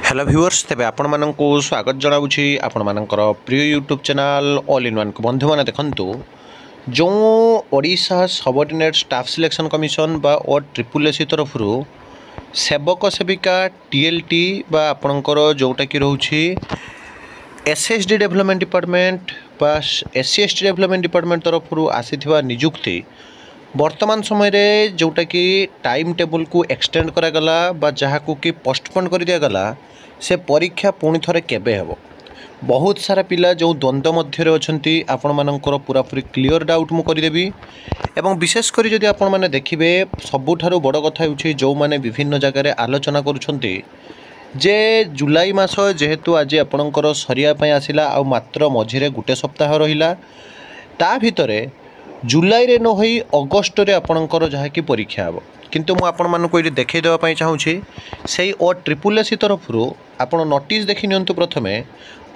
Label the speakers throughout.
Speaker 1: Hello viewers तेज आपण मानक स्वागत जनावुछि आपण मानकर प्रिय YouTube channel all in one को बंधु मैंने देखंतु जो Odisha subordinate staff selection commission बा ओ ट्रिपल एससी तरफ सेवक सेविका टीएलटी बा आपणकर जोटा कि रोची एसएसडी डेवलपमेंट डिपार्टमेंट बा एससी एसटी डेवलपमेंट डिपार्टमेंट तरफ आसीथिबा नियुक्ति वर्तमान समय रे जोटा कि टाइम टेबल को एक्सटेंड करागला बा जहाँ को कि पोस्टपोन कर दिया गला से परीक्षा पुणी थरे केबे हेबो। बहुत सारा पिला जो द्वंद्व मध्य अच्छा आपण मानकर पूरा पूरी क्लियर डाउट मु करदेवी एवं विशेषकर जदि आपण मैंने देखिए सबुठारु बड़ कथा होछि जो माने विभिन्न जगह आलोचना करुछंती जे जुलाई मास जेहेतु आज आपणकर सरिया पई आसिला आ मात्र मझिरे गुटे सप्ताह रहिला ता भितरे जुलाई रे न होई अगस्त रे आपणकर जहाँकि परीक्षा हेबो किंतु मु आपण मानक ये देखै देबा पई चाहूछि सेही ओ ट्रिपल एससी तरफ आपण नोटिस देखि नियंतु प्रथमे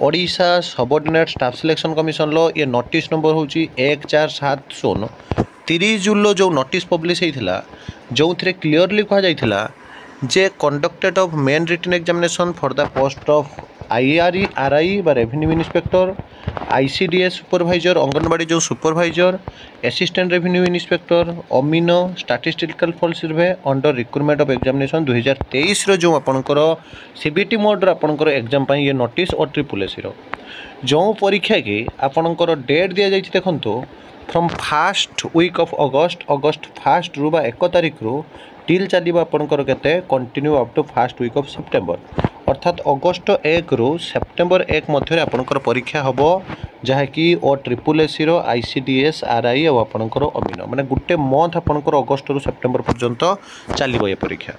Speaker 1: Odisha subordinate staff selection commission लो ये नोटिस नंबर होछि 1470 30 जून जो नोटिस पब्लिश होइथिला जो थरे क्लियरली कहा जाइथिला जे conducted of main written examination for the post of आईआरई आरआई बा revenue inspector ICDS supervisor anganwadi जो सुपरवाइजर असिस्टेंट रेवेन्यू इंस्पेक्टर अमीनो स्टैटिस्टिकल फॉल survey under recruitment of examination 2023 रो जो आपणकर सीबीटी मोड आपणकर एग्जाम पई ये नोटिस और ट्रिपल एससी रो जो परीक्षा की आपणकर डेट दिया जाइछि देखंतु from first week of August first रु बा 1 तारिख रु टिल चलिबा आपणकर केते continue up to first week of September अर्थात अगस्त 1 रु सेप्टेम्बर 1 मध्य आपणकर परीक्षा हबो जहाँकि ओ ट्रिपल एससी रो आईसीडीएस आरआई और आपणकर अमीनो माने गुटे मंथ आपणकर अगस्त रु सेप्टेम्बर पर्यंत चलिबो ये परीक्षा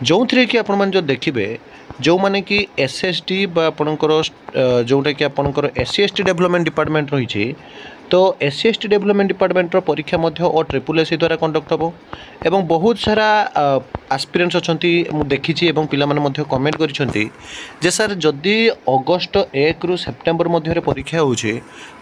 Speaker 1: जो थरे कि आपण मन जो देखिबे जो माने कि एसएसडी बा आपणकर जोटा कि आपणकर एससी एसटी डेवलपमेंट डिपार्टमेंट रही तो एससी एसटी डेवलपमेंट डिपार्टमेंट परीक्षा मध्य और ट्रिपल एससी द्वारा कंडक्ट हम एवं बहुत सारा आस्पिरेंट्स अच्छी मुझे देखी पिला माने कमेंट करिसेंती जे सर जदि अगस्त 1 रु सेप्टेम्बर मध्य परीक्षा होउछे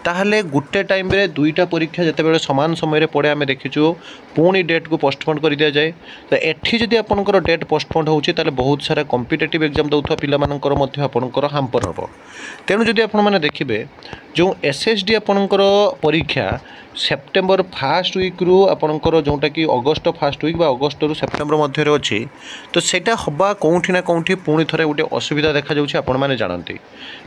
Speaker 1: ताहले गुटे टाइम रे दुईटा परीक्षा जितेबाला सामान समय पड़े आम देखीचु पुणी डेट को पोस्टपोन कर दिया जाए तो एठी जदि आपनकर डेट पोस्टपोन होउछे ताहले बहुत सारा कॉम्पिटिटिव एग्जाम दउथवा पिला मानकर मध्य आपनकर हाम्पर हबो तेणु जदि आपण माने देखिबे जो एसएसडी आपनकर परीक्षा सेप्टेम्बर फर्स्ट वीक रु आपनकर जोटा कि अगस्त फर्स्ट वीक बा अगस्त रु सेप्टेम्बर मध्य अच्छी तो सेटा हवा कौटी ना कौटी पुणी थे गोटे असुविधा देखा जाउछि आपण माने जानती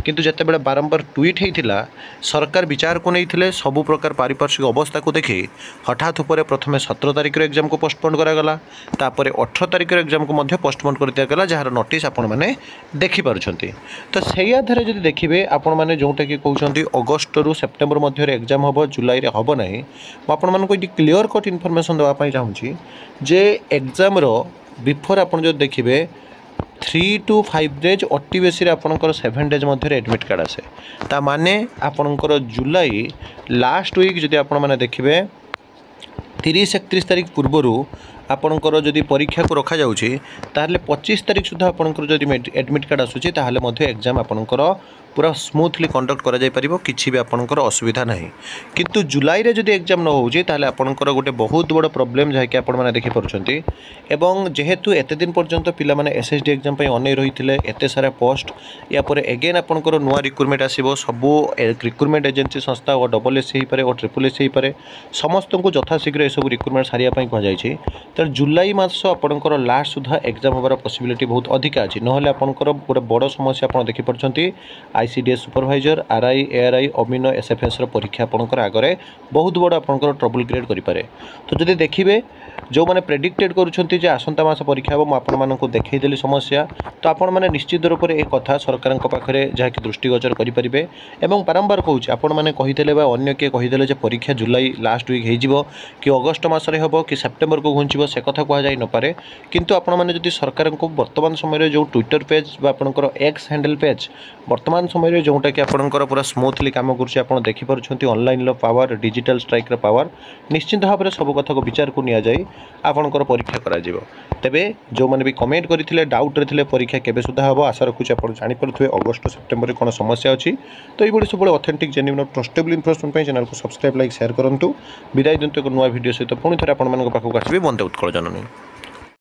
Speaker 1: किंतु जेतेबेले बारंबार ट्वीट होइथिला सरकार विचार को नहीं सबु प्रकार पारिपार्श्विक अवस्था को देखी हठात उपरे प्रथमे 17 तारिख एग्जाम को पोस्टपोन करागला तापर 18 तारिख एग्जाम को मध्य पोस्टपोन कर दिया गला जार नोटिस आपण माने देखि पारुछंती तो सेही आधारे जदि देखिबे आपण माने जोटा कि कहउछंती अगस्त रु सेप्टेम्बर मध्य एग्जाम हबो जुलाई रे हबो नहीं आपण मानको ये क्लियर कट इनफॉरमेशन देवा पई चाहूछि जे एग्जाम रो बिफोर आपण जो देखिबे 3 to 5 डेज अति बेसी आपणकर 7 डेज मध्य एडमिट कार्ड आसे ता माने आपणकर जुलाई लास्ट वीक जदि आपण माने देखिबे 30-31 तारिख पूर्व आपणकर जदि परीक्षा को रखा जाउछि ताहले 25 तारिख सुधा आपणकर जदि एडमिट कार्ड आसुछि ताहले मध्य एग्जाम आपणकर पूरा स्मूथली कंडक्ट करा जाय परिबो किछि भी आपणकर असुविधा नाही किंतु जुलाई रे जदि एग्जाम न होउछि ताहले आपणकर गोटे बहुत बड़ प्रॉब्लम जाय कि आपण माने देखि परुछंती एवं जेहेतु एते दिन पर्यंत पिला माने एसएसडी एग्जाम पई अनै रहिथिले एते सारा पोस्ट या पर अगेन आपणकर नुवा रिक्रुटमेंट आसीबो सबो रिक्रुटमेंट एजेंसी संस्था और डबल एससी पारे और ट्रिपल एससी पारे समस्त को यथाशीघ्र ए सब रिक्रुटमेंट सारिया पई कह जायछि तो जुलाई मास आपणकर लास्ट सुधा एग्जाम होबार पॉसिबिलिटी बहुत अधिक अछि नहले आपणकर गोटे बड़ समस्या आपण देखि परुछंती आईसीडीएस सुपरवाइजर आरआई एआरआई अमीनो एसएफएस परीक्षा आपणकर आगे बहुत बड़ आपणकर ट्रबल क्रिएट करें तो जब देखिए जो मैंने प्रेडिक्टेड करुँचे जे आसंता मास परीक्षा हम आपको देखईदेली समस्या तो आपण मैंने निश्चित रूप से एक कथा सरकार पाखे जहाँकि दृष्टिगोचर करेंगे और बारंबार कहूँ आपण मैंने कहीदे अन्य किए कहीदे परीक्षा जुलाई लास्ट वीक हो कि अगस्त मसरे हम कि सेप्टेम्बर को घुंचब से कथा कहुई नपे किंतु आपण मैंने जब सरकार को वर्तमान समय जो ट्विटर पेज आपणकर एक्स हैंडल पेज वर्तमान समय जोटा कि आपणकर पूरा स्मूथली काम कर देखिपुं online power digital strike power निश्चित भाव में सब कथा को विचार को नि जाए आपणकर परीक्षा करा तेबे जो मैंने भी कमेंट करते डाउट रे परीक्षा केबे सुधा हम आशा रखुच्छे आप जानीपे अगस्त सेप्टेम्बर कौन समस्या अच्छी तो ये सब authentic genuine trustable information channel को सब्सक्राइब लाइक शेयर करूँ विदाय दिंतु एक नुआ वीडियो सहित पुणी थे आप पाखक आसबि बंदे उत्कल जननी।